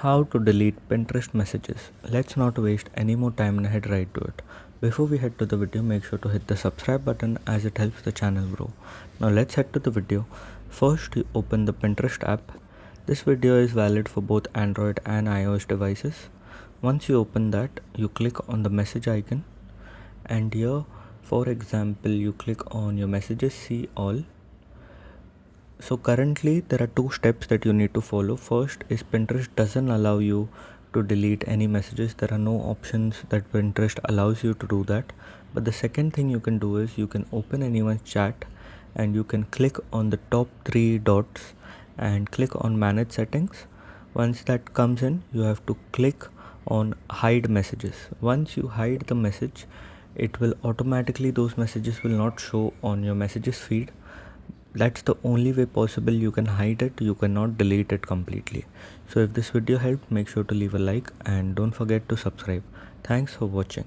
How to delete Pinterest messages. Let's not waste any more time and head right to it. Before we head to the video, make sure to hit the subscribe button as it helps the channel grow. Now let's head to the video. First, you open the Pinterest app. This video is valid for both Android and iOS devices. Once you open that, you click on the message icon, and here, for example, you click on your messages, see all. So currently there are two steps that you need to follow. First is Pinterest doesn't allow you to delete any messages. There are no options that Pinterest allows you to do that. But the second thing you can do is you can open anyone's chat and you can click on the top three dots and click on manage settings. Once that comes in, you have to click on hide messages. Once you hide the message, it will automatically, those messages will not show on your messages feed. That's the only way possible you can hide it. You cannot delete it completely. So if this video helped, make sure to leave a like and don't forget to subscribe. Thanks for watching.